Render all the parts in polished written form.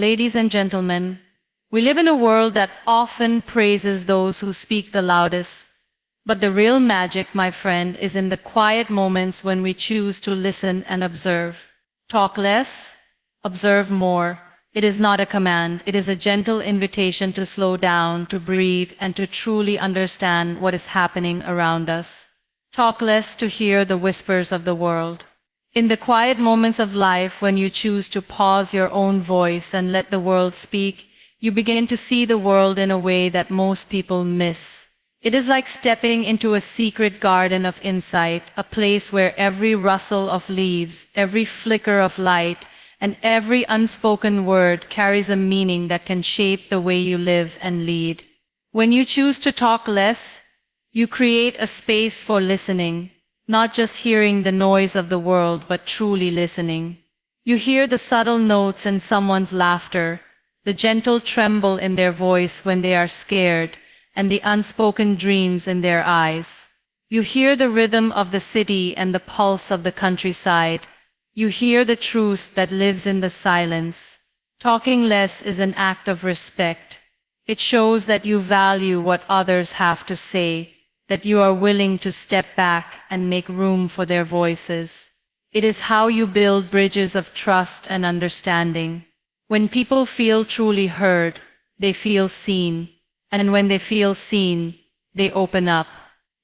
Ladies and gentlemen, we live in a world that often praises those who speak the loudest. But the real magic, my friend, is in the quiet moments when we choose to listen and observe. Talk less, observe more. It is not a command, it is a gentle invitation to slow down, to breathe, and to truly understand what is happening around us. Talk less to hear the whispers of the world. In the quiet moments of life, when you choose to pause your own voice and let the world speak, you begin to see the world in a way that most people miss. It is like stepping into a secret garden of insight, a place where every rustle of leaves, every flicker of light, and every unspoken word carries a meaning that can shape the way you live and lead. When you choose to talk less, you create a space for listening. Not just hearing the noise of the world, but truly listening. You hear the subtle notes in someone's laughter, the gentle tremble in their voice when they are scared, and the unspoken dreams in their eyes. You hear the rhythm of the city and the pulse of the countryside. You hear the truth that lives in the silence. Talking less is an act of respect. It shows that you value what others have to say, that you are willing to step back and make room for their voices. It is how you build bridges of trust and understanding. When people feel truly heard, they feel seen. And when they feel seen, they open up.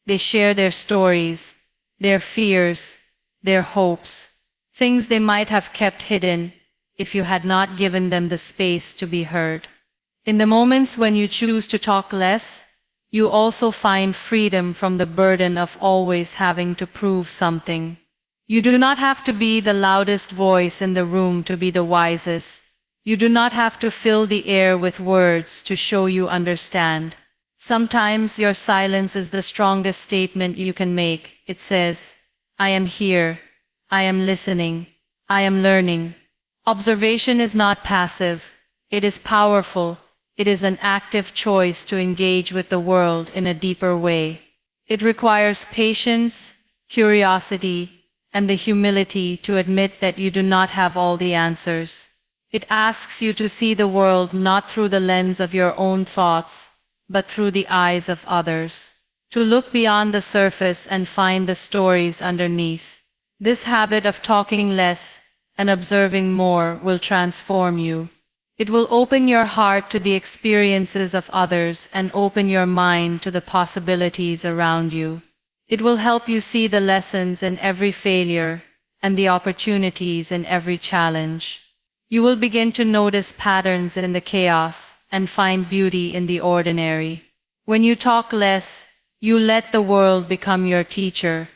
They share their stories, their fears, their hopes, things they might have kept hidden if you had not given them the space to be heard. In the moments when you choose to talk less, you also find freedom from the burden of always having to prove something. You do not have to be the loudest voice in the room to be the wisest. You do not have to fill the air with words to show you understand. Sometimes your silence is the strongest statement you can make. It says, I am here. I am listening. I am learning. Observation is not passive. It is powerful. It is an active choice to engage with the world in a deeper way. It requires patience, curiosity, and the humility to admit that you do not have all the answers. It asks you to see the world not through the lens of your own thoughts, but through the eyes of others. To look beyond the surface and find the stories underneath. This habit of talking less and observing more will transform you. It will open your heart to the experiences of others and open your mind to the possibilities around you. It will help you see the lessons in every failure and the opportunities in every challenge. You will begin to notice patterns in the chaos and find beauty in the ordinary. When you talk less, you let the world become your teacher.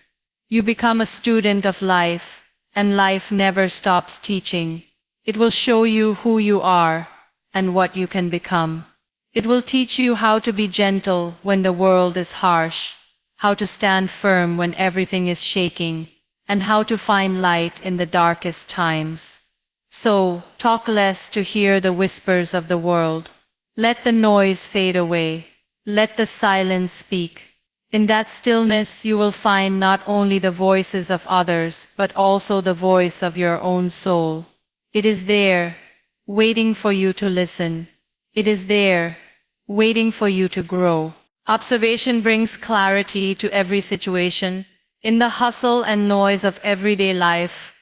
You become a student of life, and life never stops teaching. It will show you who you are and what you can become. It will teach you how to be gentle when the world is harsh, how to stand firm when everything is shaking, and how to find light in the darkest times. So, talk less to hear the whispers of the world. Let the noise fade away. Let the silence speak. In that stillness you will find not only the voices of others, but also the voice of your own soul. It is there, waiting for you to listen. It is there, waiting for you to grow. Observation brings clarity to every situation. In the hustle and noise of everyday life,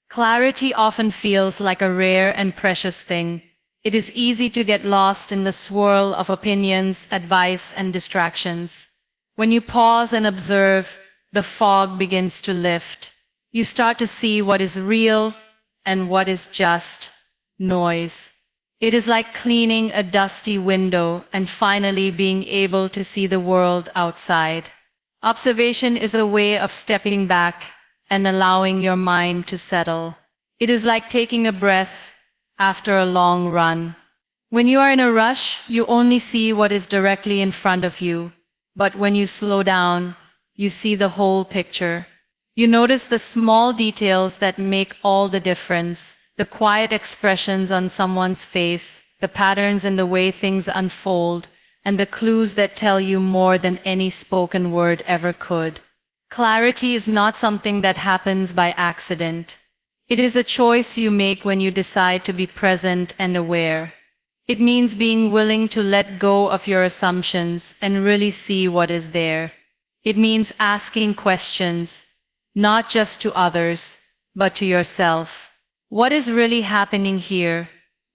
clarity often feels like a rare and precious thing. It is easy to get lost in the swirl of opinions, advice, and distractions. When you pause and observe, the fog begins to lift. You start to see what is real and what is just noise. It is like cleaning a dusty window and finally being able to see the world outside. Observation is a way of stepping back and allowing your mind to settle. It is like taking a breath after a long run. When you are in a rush, you only see what is directly in front of you. But when you slow down, you see the whole picture. You notice the small details that make all the difference, the quiet expressions on someone's face, the patterns in the way things unfold, and the clues that tell you more than any spoken word ever could. Clarity is not something that happens by accident. It is a choice you make when you decide to be present and aware. It means being willing to let go of your assumptions and really see what is there. It means asking questions, not just to others, but to yourself. What is really happening here?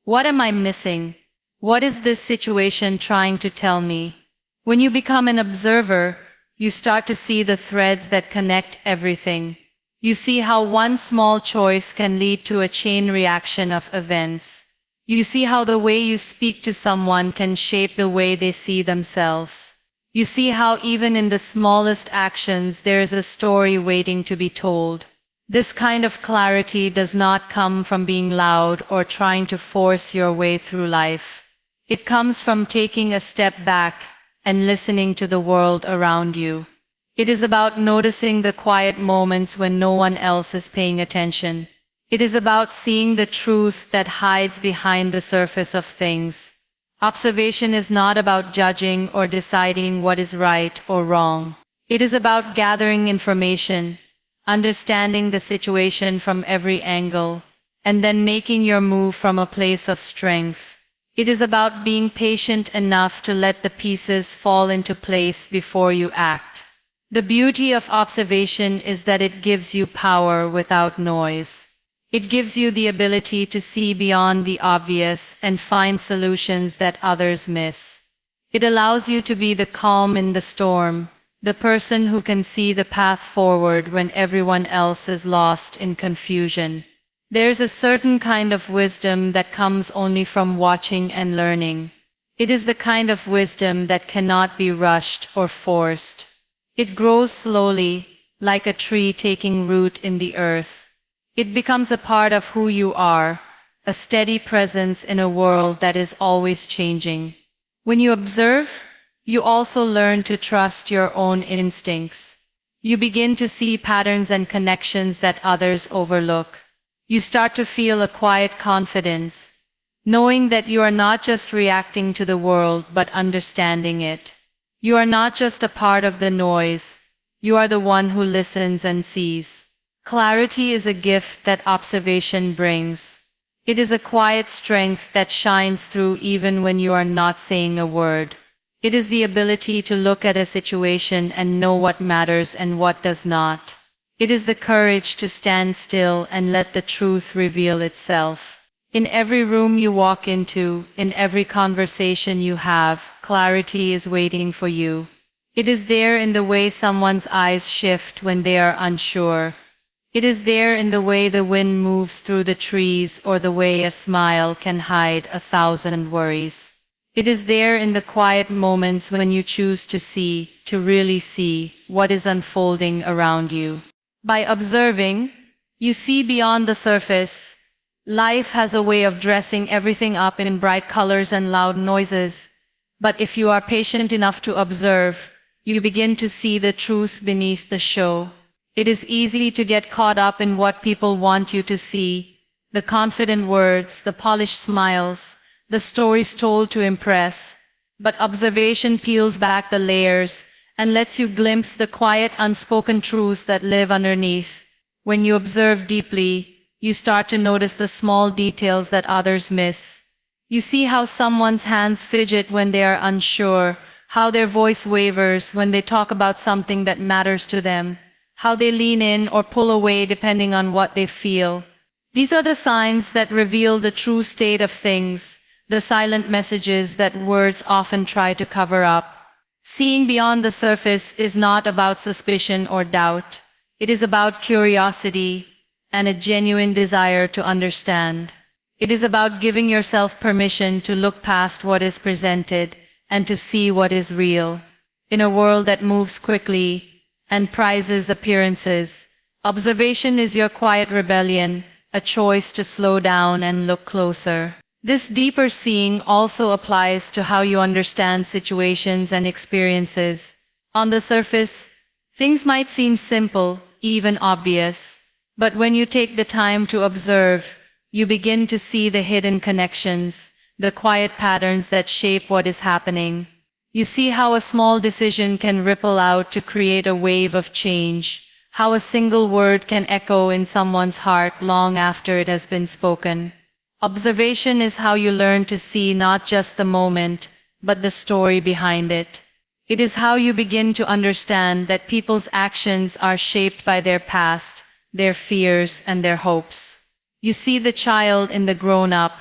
What am I missing? What is this situation trying to tell me? When you become an observer, you start to see the threads that connect everything. You see how one small choice can lead to a chain reaction of events. You see how the way you speak to someone can shape the way they see themselves. You see how even in the smallest actions there is a story waiting to be told. This kind of clarity does not come from being loud or trying to force your way through life. It comes from taking a step back and listening to the world around you. It is about noticing the quiet moments when no one else is paying attention. It is about seeing the truth that hides behind the surface of things. Observation is not about judging or deciding what is right or wrong. It is about gathering information, understanding the situation from every angle, and then making your move from a place of strength. It is about being patient enough to let the pieces fall into place before you act. The beauty of observation is that it gives you power without noise. It gives you the ability to see beyond the obvious and find solutions that others miss. It allows you to be the calm in the storm, the person who can see the path forward when everyone else is lost in confusion. There's a certain kind of wisdom that comes only from watching and learning. It is the kind of wisdom that cannot be rushed or forced. It grows slowly, like a tree taking root in the earth. It becomes a part of who you are, a steady presence in a world that is always changing. When you observe, you also learn to trust your own instincts. You begin to see patterns and connections that others overlook. You start to feel a quiet confidence, knowing that you are not just reacting to the world but understanding it. You are not just a part of the noise, you are the one who listens and sees. Clarity is a gift that observation brings. It is a quiet strength that shines through even when you are not saying a word. It is the ability to look at a situation and know what matters and what does not. It is the courage to stand still and let the truth reveal itself. In every room you walk into, in every conversation you have, clarity is waiting for you. It is there in the way someone's eyes shift when they are unsure. It is there in the way the wind moves through the trees or the way a smile can hide 1,000 worries. It is there in the quiet moments when you choose to see, to really see, what is unfolding around you. By observing, you see beyond the surface. Life has a way of dressing everything up in bright colors and loud noises. But if you are patient enough to observe, you begin to see the truth beneath the show. It is easy to get caught up in what people want you to see, the confident words, the polished smiles, the stories told to impress. But observation peels back the layers and lets you glimpse the quiet, unspoken truths that live underneath. When you observe deeply, you start to notice the small details that others miss. You see how someone's hands fidget when they are unsure, how their voice wavers when they talk about something that matters to them, how they lean in or pull away depending on what they feel. These are the signs that reveal the true state of things, the silent messages that words often try to cover up. Seeing beyond the surface is not about suspicion or doubt. It is about curiosity and a genuine desire to understand. It is about giving yourself permission to look past what is presented and to see what is real. In a world that moves quickly and prizes appearances, observation is your quiet rebellion, a choice to slow down and look closer. This deeper seeing also applies to how you understand situations and experiences. On the surface, things might seem simple, even obvious, but when you take the time to observe, you begin to see the hidden connections, the quiet patterns that shape what is happening. You see how a small decision can ripple out to create a wave of change, how a single word can echo in someone's heart long after it has been spoken. Observation is how you learn to see not just the moment, but the story behind it. It is how you begin to understand that people's actions are shaped by their past, their fears, and their hopes. You see the child in the grown-up,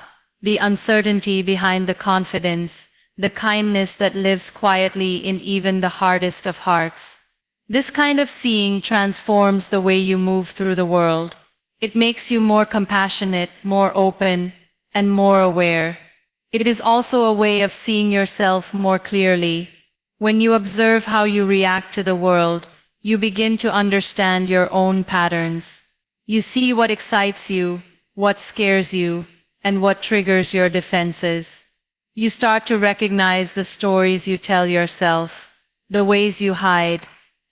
the uncertainty behind the confidence, the kindness that lives quietly in even the hardest of hearts. This kind of seeing transforms the way you move through the world. It makes you more compassionate, more open, and more aware. It is also a way of seeing yourself more clearly. When you observe how you react to the world, you begin to understand your own patterns. You see what excites you, what scares you, and what triggers your defenses. You start to recognize the stories you tell yourself, the ways you hide,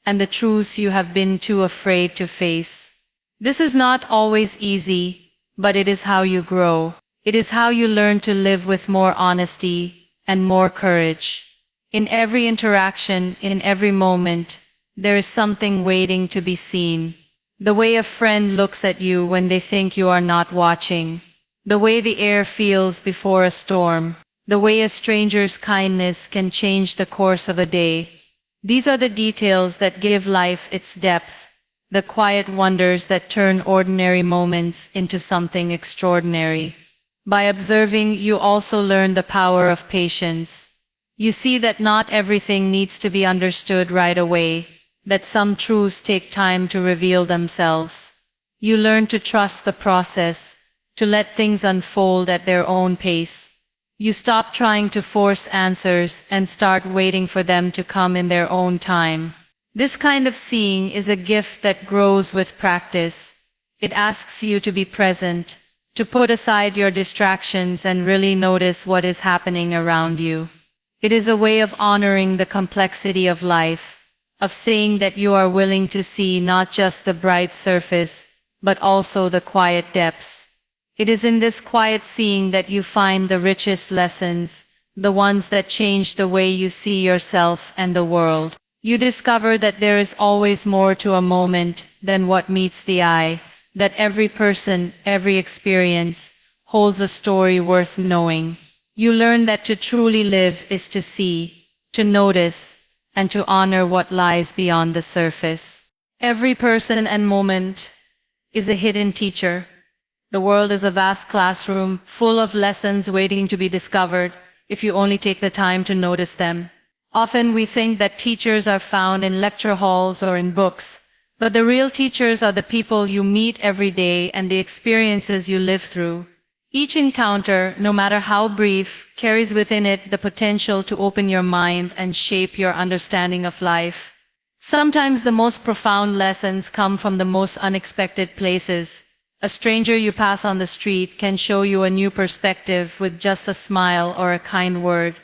and the truths you have been too afraid to face. This is not always easy, but it is how you grow. It is how you learn to live with more honesty and more courage. In every interaction, in every moment, there is something waiting to be seen. The way a friend looks at you when they think you are not watching. The way the air feels before a storm. The way a stranger's kindness can change the course of a day. These are the details that give life its depth. The quiet wonders that turn ordinary moments into something extraordinary. By observing, you also learn the power of patience. You see that not everything needs to be understood right away, that some truths take time to reveal themselves. You learn to trust the process, to let things unfold at their own pace. You stop trying to force answers and start waiting for them to come in their own time. This kind of seeing is a gift that grows with practice. It asks you to be present, to put aside your distractions and really notice what is happening around you. It is a way of honoring the complexity of life, of saying that you are willing to see not just the bright surface, but also the quiet depths. It is in this quiet seeing that you find the richest lessons, the ones that change the way you see yourself and the world. You discover that there is always more to a moment than what meets the eye, that every person, every experience, holds a story worth knowing. You learn that to truly live is to see, to notice, and to honor what lies beyond the surface. Every person and moment is a hidden teacher. The world is a vast classroom full of lessons waiting to be discovered if you only take the time to notice them. Often we think that teachers are found in lecture halls or in books, but the real teachers are the people you meet every day and the experiences you live through. Each encounter, no matter how brief, carries within it the potential to open your mind and shape your understanding of life. Sometimes the most profound lessons come from the most unexpected places. A stranger you pass on the street can show you a new perspective with just a smile or a kind word.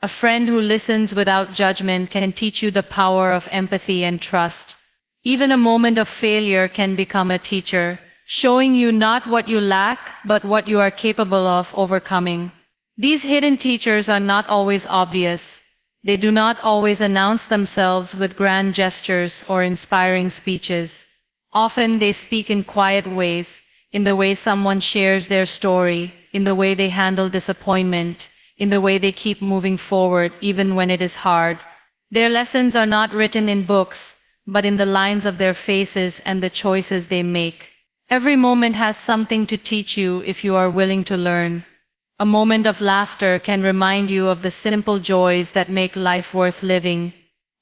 A friend who listens without judgment can teach you the power of empathy and trust. Even a moment of failure can become a teacher, showing you not what you lack, but what you are capable of overcoming. These hidden teachers are not always obvious. They do not always announce themselves with grand gestures or inspiring speeches. Often they speak in quiet ways, in the way someone shares their story, in the way they handle disappointment, in the way they keep moving forward even when it is hard. Their lessons are not written in books, but in the lines of their faces and the choices they make. Every moment has something to teach you if you are willing to learn. A moment of laughter can remind you of the simple joys that make life worth living.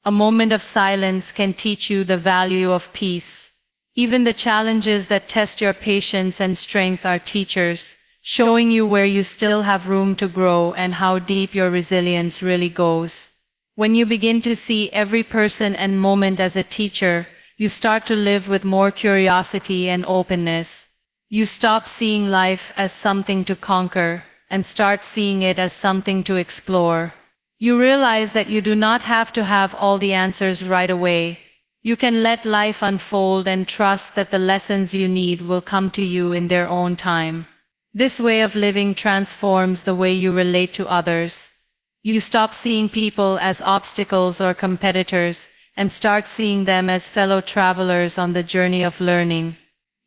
A moment of silence can teach you the value of peace. Even the challenges that test your patience and strength are teachers, showing you where you still have room to grow and how deep your resilience really goes. When you begin to see every person and moment as a teacher, you start to live with more curiosity and openness. You stop seeing life as something to conquer and start seeing it as something to explore. You realize that you do not have to have all the answers right away. You can let life unfold and trust that the lessons you need will come to you in their own time. This way of living transforms the way you relate to others. You stop seeing people as obstacles or competitors, and start seeing them as fellow travelers on the journey of learning.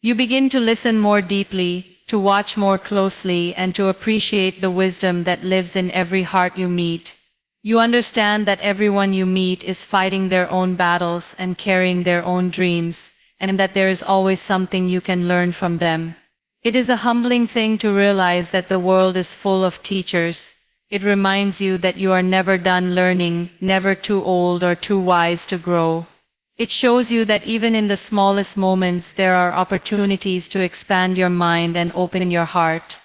You begin to listen more deeply, to watch more closely, and to appreciate the wisdom that lives in every heart you meet. You understand that everyone you meet is fighting their own battles and carrying their own dreams, and that there is always something you can learn from them. It is a humbling thing to realize that the world is full of teachers. It reminds you that you are never done learning, never too old or too wise to grow. It shows you that even in the smallest moments there are opportunities to expand your mind and open your heart.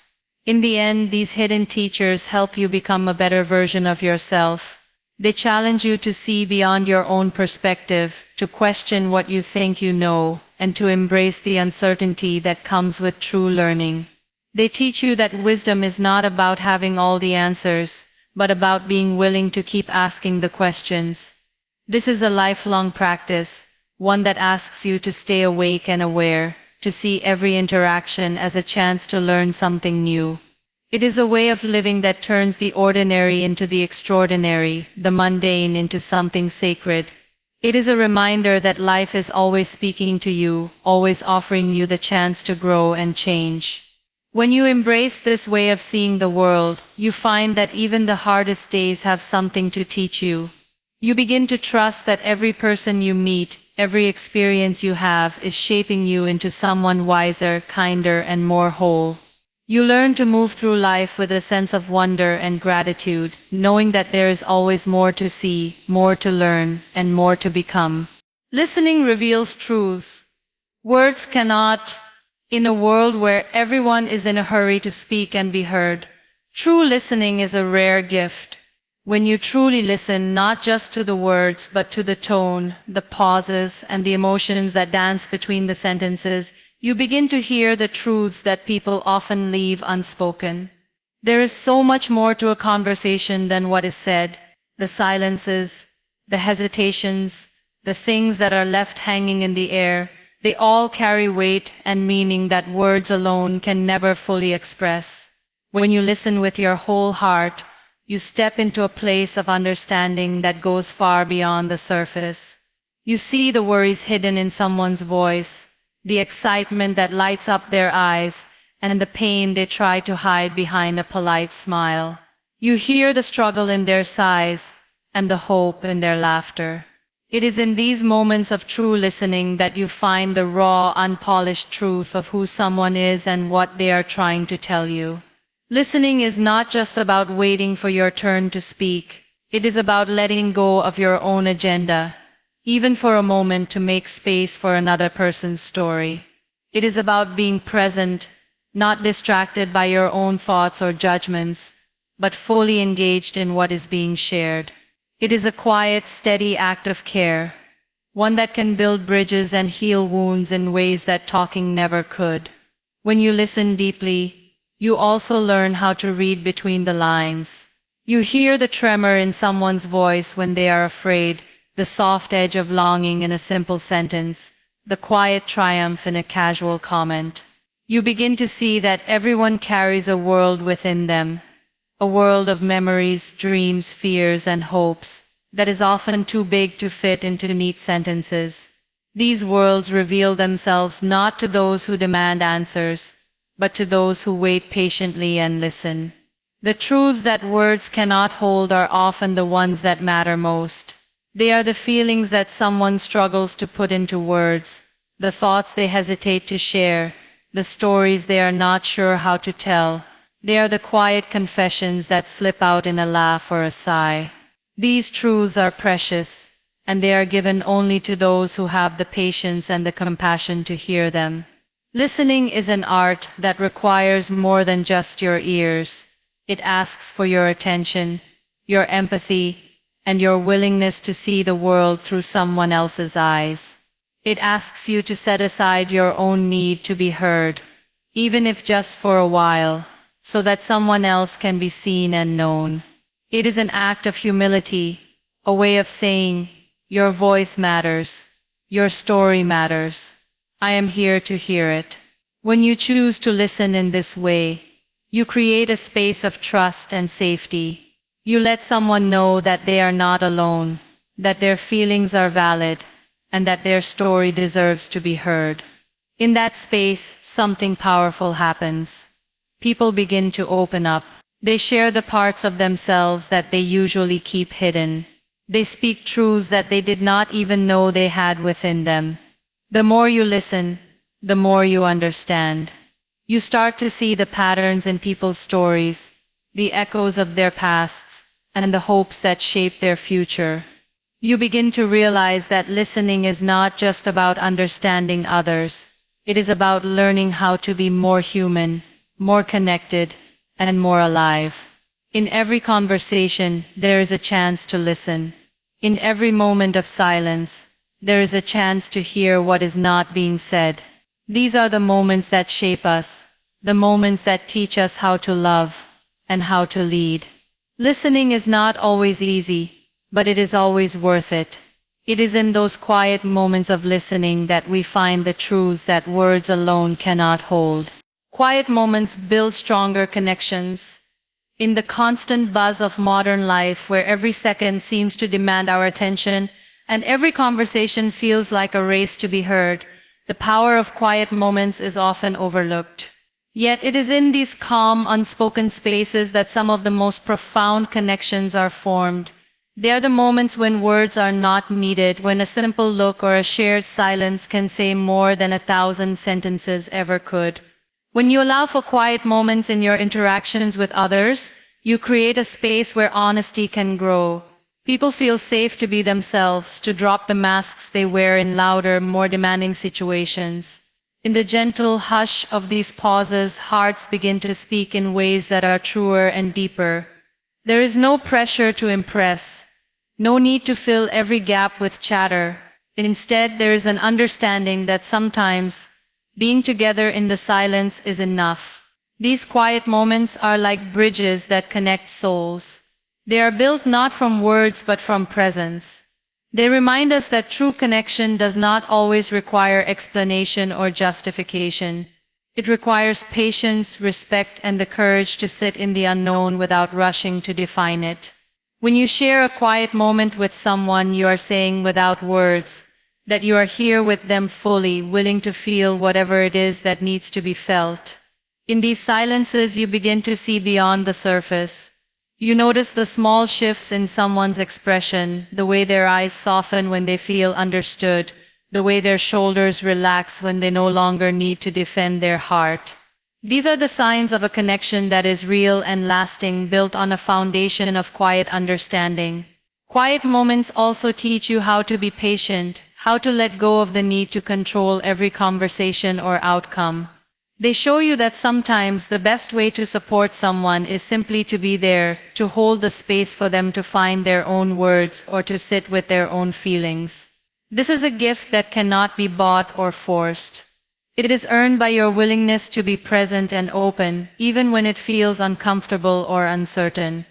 In the end, these hidden teachers help you become a better version of yourself. They challenge you to see beyond your own perspective, to question what you think you know, and to embrace the uncertainty that comes with true learning. They teach you that wisdom is not about having all the answers, but about being willing to keep asking the questions. This is a lifelong practice, one that asks you to stay awake and aware, to see every interaction as a chance to learn something new. It is a way of living that turns the ordinary into the extraordinary, the mundane into something sacred. It is a reminder that life is always speaking to you, always offering you the chance to grow and change. When you embrace this way of seeing the world, you find that even the hardest days have something to teach you. You begin to trust that every person you meet, every experience you have, is shaping you into someone wiser, kinder, and more whole. You learn to move through life with a sense of wonder and gratitude, knowing that there is always more to see, more to learn, and more to become. Listening reveals truths words cannot. In a world where everyone is in a hurry to speak and be heard, true listening is a rare gift. When you truly listen not just to the words but to the tone, the pauses, and the emotions that dance between the sentences, you begin to hear the truths that people often leave unspoken. There is so much more to a conversation than what is said. The silences, the hesitations, the things that are left hanging in the air, they all carry weight and meaning that words alone can never fully express. When you listen with your whole heart, you step into a place of understanding that goes far beyond the surface. You see the worries hidden in someone's voice, the excitement that lights up their eyes, and the pain they try to hide behind a polite smile. You hear the struggle in their sighs, and the hope in their laughter. It is in these moments of true listening that you find the raw, unpolished truth of who someone is and what they are trying to tell you. Listening is not just about waiting for your turn to speak. It is about letting go of your own agenda, even for a moment, to make space for another person's story. It is about being present, not distracted by your own thoughts or judgments, but fully engaged in what is being shared. It is a quiet, steady act of care, one that can build bridges and heal wounds in ways that talking never could. When you listen deeply, you also learn how to read between the lines. You hear the tremor in someone's voice when they are afraid, the soft edge of longing in a simple sentence, the quiet triumph in a casual comment. You begin to see that everyone carries a world within them, a world of memories, dreams, fears, and hopes that is often too big to fit into neat sentences. These worlds reveal themselves not to those who demand answers, but to those who wait patiently and listen. The truths that words cannot hold are often the ones that matter most. They are the feelings that someone struggles to put into words, the thoughts they hesitate to share, the stories they are not sure how to tell. They are the quiet confessions that slip out in a laugh or a sigh. These truths are precious, and they are given only to those who have the patience and the compassion to hear them. Listening is an art that requires more than just your ears. It asks for your attention, your empathy, and your willingness to see the world through someone else's eyes. It asks you to set aside your own need to be heard, even if just for a while, so that someone else can be seen and known. It is an act of humility, a way of saying, your voice matters, your story matters. I am here to hear it. When you choose to listen in this way, you create a space of trust and safety. You let someone know that they are not alone, that their feelings are valid, and that their story deserves to be heard. In that space, something powerful happens. People begin to open up. They share the parts of themselves that they usually keep hidden. They speak truths that they did not even know they had within them. The more you listen, the more you understand. You start to see the patterns in people's stories, the echoes of their pasts, and the hopes that shape their future. You begin to realize that listening is not just about understanding others. It is about learning how to be more human, more connected, and more alive. In every conversation, there is a chance to listen. In every moment of silence, there is a chance to hear what is not being said. These are the moments that shape us, the moments that teach us how to love and how to lead. Listening is not always easy, but it is always worth it. It is in those quiet moments of listening that we find the truths that words alone cannot hold. Quiet moments build stronger connections. In the constant buzz of modern life, where every second seems to demand our attention, and every conversation feels like a race to be heard, the power of quiet moments is often overlooked. Yet it is in these calm, unspoken spaces that some of the most profound connections are formed. They are the moments when words are not needed, when a simple look or a shared silence can say more than 1,000 sentences ever could. When you allow for quiet moments in your interactions with others, you create a space where honesty can grow. People feel safe to be themselves, to drop the masks they wear in louder, more demanding situations. In the gentle hush of these pauses, hearts begin to speak in ways that are truer and deeper. There is no pressure to impress, no need to fill every gap with chatter. Instead, there is an understanding that sometimes being together in the silence is enough. These quiet moments are like bridges that connect souls. They are built not from words but from presence. They remind us that true connection does not always require explanation or justification. It requires patience, respect, and the courage to sit in the unknown without rushing to define it. When you share a quiet moment with someone, you are saying without words that you are here with them fully, willing to feel whatever it is that needs to be felt. In these silences, you begin to see beyond the surface. You notice the small shifts in someone's expression, the way their eyes soften when they feel understood, the way their shoulders relax when they no longer need to defend their heart. These are the signs of a connection that is real and lasting, built on a foundation of quiet understanding. Quiet moments also teach you how to be patient, how to let go of the need to control every conversation or outcome. They show you that sometimes the best way to support someone is simply to be there, to hold the space for them to find their own words or to sit with their own feelings. This is a gift that cannot be bought or forced. It is earned by your willingness to be present and open, even when it feels uncomfortable or uncertain.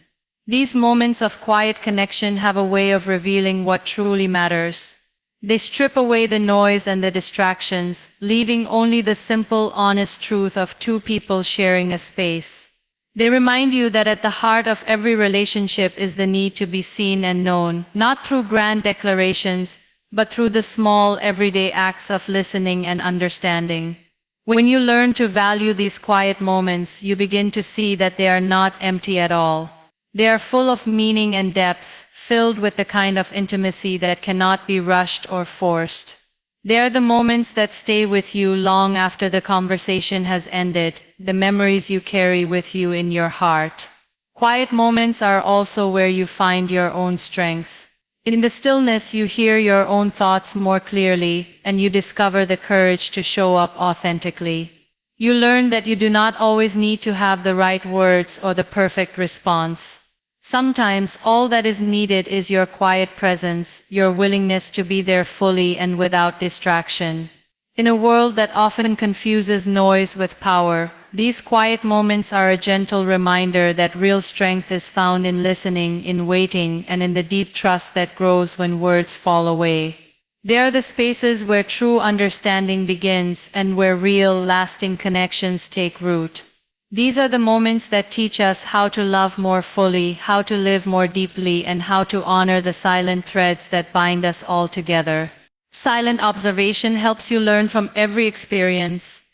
These moments of quiet connection have a way of revealing what truly matters. They strip away the noise and the distractions, leaving only the simple, honest truth of two people sharing a space. They remind you that at the heart of every relationship is the need to be seen and known, not through grand declarations, but through the small, everyday acts of listening and understanding. When you learn to value these quiet moments, you begin to see that they are not empty at all. They are full of meaning and depth, filled with the kind of intimacy that cannot be rushed or forced. They are the moments that stay with you long after the conversation has ended, the memories you carry with you in your heart. Quiet moments are also where you find your own strength. In the stillness, you hear your own thoughts more clearly, and you discover the courage to show up authentically. You learn that you do not always need to have the right words or the perfect response. Sometimes all that is needed is your quiet presence, your willingness to be there fully and without distraction. In a world that often confuses noise with power, these quiet moments are a gentle reminder that real strength is found in listening, in waiting, and in the deep trust that grows when words fall away. They are the spaces where true understanding begins and where real, lasting connections take root. These are the moments that teach us how to love more fully, how to live more deeply, and how to honor the silent threads that bind us all together. Silent observation helps you learn from every experience.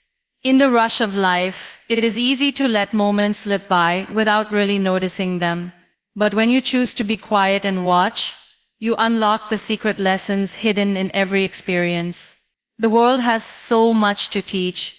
In the rush of life, it is easy to let moments slip by without really noticing them. But when you choose to be quiet and watch, you unlock the secret lessons hidden in every experience. The world has so much to teach,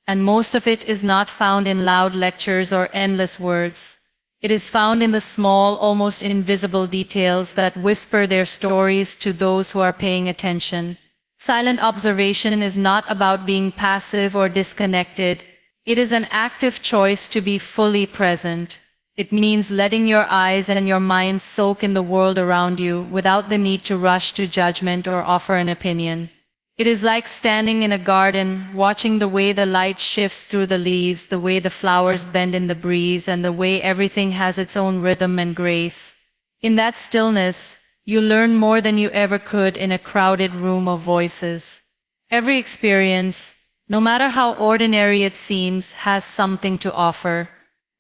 and most of it is not found in loud lectures or endless words. It is found in the small, almost invisible details that whisper their stories to those who are paying attention. Silent observation is not about being passive or disconnected. It is an active choice to be fully present. It means letting your eyes and your mind soak in the world around you without the need to rush to judgment or offer an opinion. It is like standing in a garden, watching the way the light shifts through the leaves, the way the flowers bend in the breeze, and the way everything has its own rhythm and grace. In that stillness, you learn more than you ever could in a crowded room of voices. Every experience, no matter how ordinary it seems, has something to offer.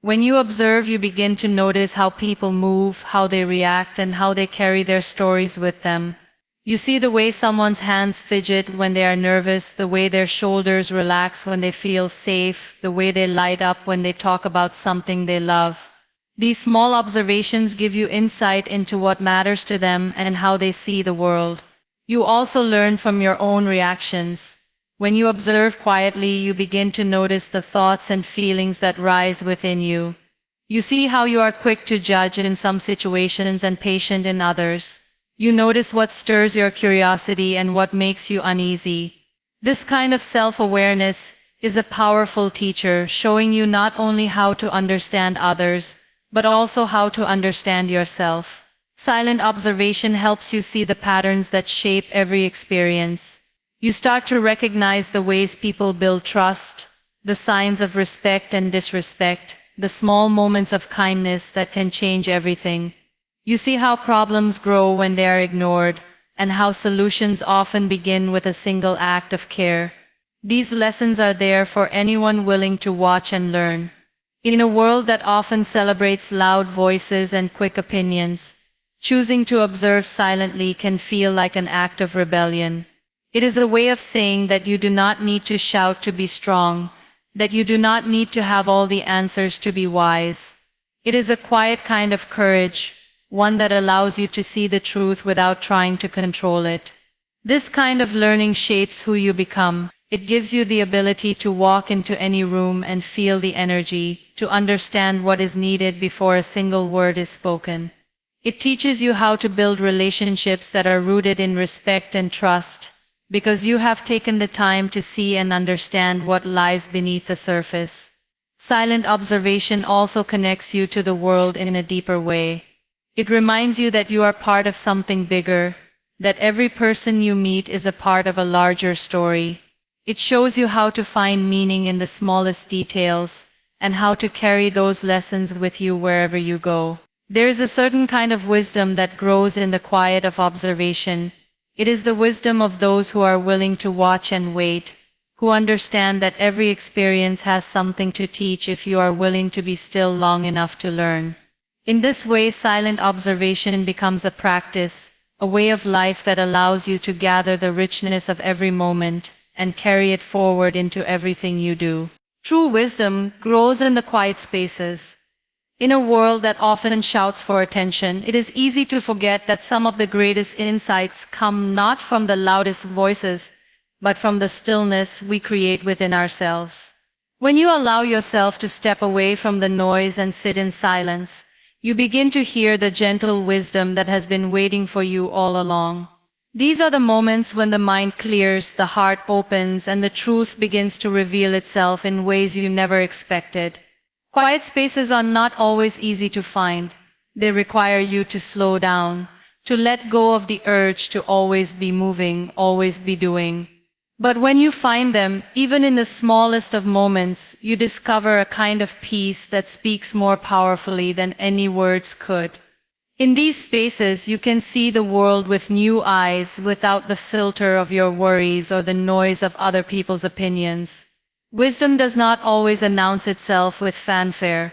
When you observe, you begin to notice how people move, how they react, and how they carry their stories with them. You see the way someone's hands fidget when they are nervous, the way their shoulders relax when they feel safe, the way they light up when they talk about something they love. These small observations give you insight into what matters to them and how they see the world. You also learn from your own reactions. When you observe quietly, you begin to notice the thoughts and feelings that rise within you. You see how you are quick to judge in some situations and patient in others. You notice what stirs your curiosity and what makes you uneasy. This kind of self-awareness is a powerful teacher, showing you not only how to understand others, but also how to understand yourself. Silent observation helps you see the patterns that shape every experience. You start to recognize the ways people build trust, the signs of respect and disrespect, the small moments of kindness that can change everything. You see how problems grow when they are ignored, and how solutions often begin with a single act of care. These lessons are there for anyone willing to watch and learn. In a world that often celebrates loud voices and quick opinions, choosing to observe silently can feel like an act of rebellion. It is a way of saying that you do not need to shout to be strong, that you do not need to have all the answers to be wise. It is a quiet kind of courage, one that allows you to see the truth without trying to control it. This kind of learning shapes who you become. It gives you the ability to walk into any room and feel the energy, to understand what is needed before a single word is spoken. It teaches you how to build relationships that are rooted in respect and trust, because you have taken the time to see and understand what lies beneath the surface. Silent observation also connects you to the world in a deeper way. It reminds you that you are part of something bigger, that every person you meet is a part of a larger story. It shows you how to find meaning in the smallest details, and how to carry those lessons with you wherever you go. There is a certain kind of wisdom that grows in the quiet of observation. It is the wisdom of those who are willing to watch and wait, who understand that every experience has something to teach if you are willing to be still long enough to learn. In this way, silent observation becomes a practice, a way of life that allows you to gather the richness of every moment and carry it forward into everything you do. True wisdom grows in the quiet spaces. In a world that often shouts for attention, it is easy to forget that some of the greatest insights come not from the loudest voices, but from the stillness we create within ourselves. When you allow yourself to step away from the noise and sit in silence, you begin to hear the gentle wisdom that has been waiting for you all along. These are the moments when the mind clears, the heart opens, and the truth begins to reveal itself in ways you never expected. Quiet spaces are not always easy to find. They require you to slow down, to let go of the urge to always be moving, always be doing. But when you find them, even in the smallest of moments, you discover a kind of peace that speaks more powerfully than any words could. In these spaces, you can see the world with new eyes, without the filter of your worries or the noise of other people's opinions. Wisdom does not always announce itself with fanfare.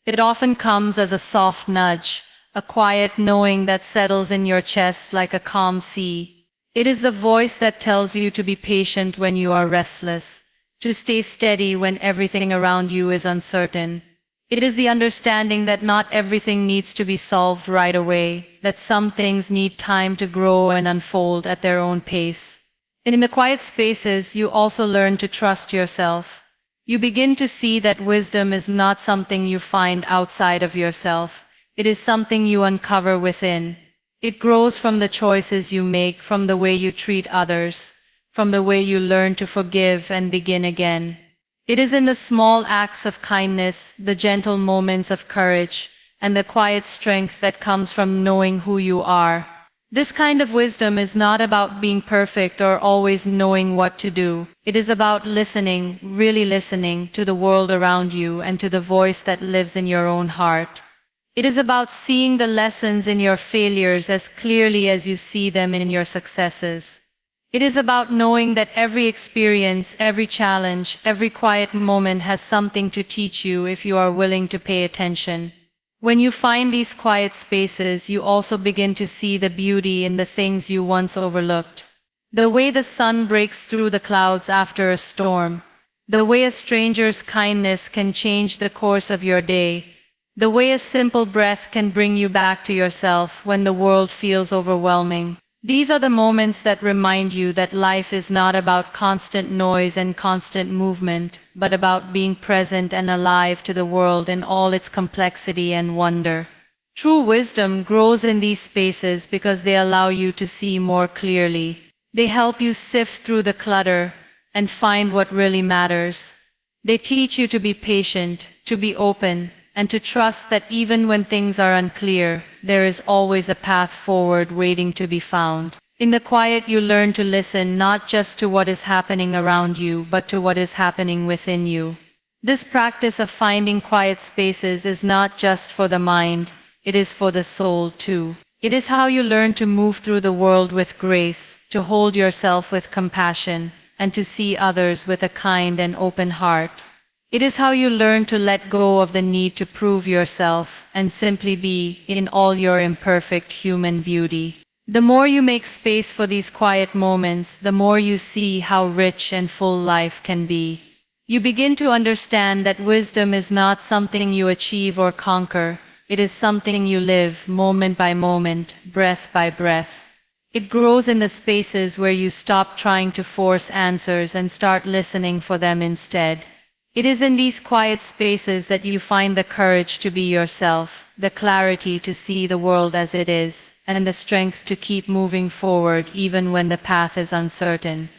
It often comes as a soft nudge, a quiet knowing that settles in your chest like a calm sea. It is the voice that tells you to be patient when you are restless, to stay steady when everything around you is uncertain. It is the understanding that not everything needs to be solved right away, that some things need time to grow and unfold at their own pace. And in the quiet spaces, you also learn to trust yourself. You begin to see that wisdom is not something you find outside of yourself. It is something you uncover within. It grows from the choices you make, from the way you treat others, from the way you learn to forgive and begin again. It is in the small acts of kindness, the gentle moments of courage, and the quiet strength that comes from knowing who you are. This kind of wisdom is not about being perfect or always knowing what to do. It is about listening, really listening, to the world around you and to the voice that lives in your own heart. It is about seeing the lessons in your failures as clearly as you see them in your successes. It is about knowing that every experience, every challenge, every quiet moment has something to teach you if you are willing to pay attention. When you find these quiet spaces, you also begin to see the beauty in the things you once overlooked. The way the sun breaks through the clouds after a storm. The way a stranger's kindness can change the course of your day. The way a simple breath can bring you back to yourself when the world feels overwhelming. These are the moments that remind you that life is not about constant noise and constant movement, but about being present and alive to the world in all its complexity and wonder. True wisdom grows in these spaces because they allow you to see more clearly. They help you sift through the clutter and find what really matters. They teach you to be patient, to be open, and to trust that even when things are unclear, there is always a path forward waiting to be found. In the quiet, you learn to listen not just to what is happening around you, but to what is happening within you. This practice of finding quiet spaces is not just for the mind, it is for the soul too. It is how you learn to move through the world with grace, to hold yourself with compassion, and to see others with a kind and open heart. It is how you learn to let go of the need to prove yourself and simply be in all your imperfect human beauty. The more you make space for these quiet moments, the more you see how rich and full life can be. You begin to understand that wisdom is not something you achieve or conquer. It is something you live moment by moment, breath by breath. It grows in the spaces where you stop trying to force answers and start listening for them instead. It is in these quiet spaces that you find the courage to be yourself, the clarity to see the world as it is, and the strength to keep moving forward even when the path is uncertain.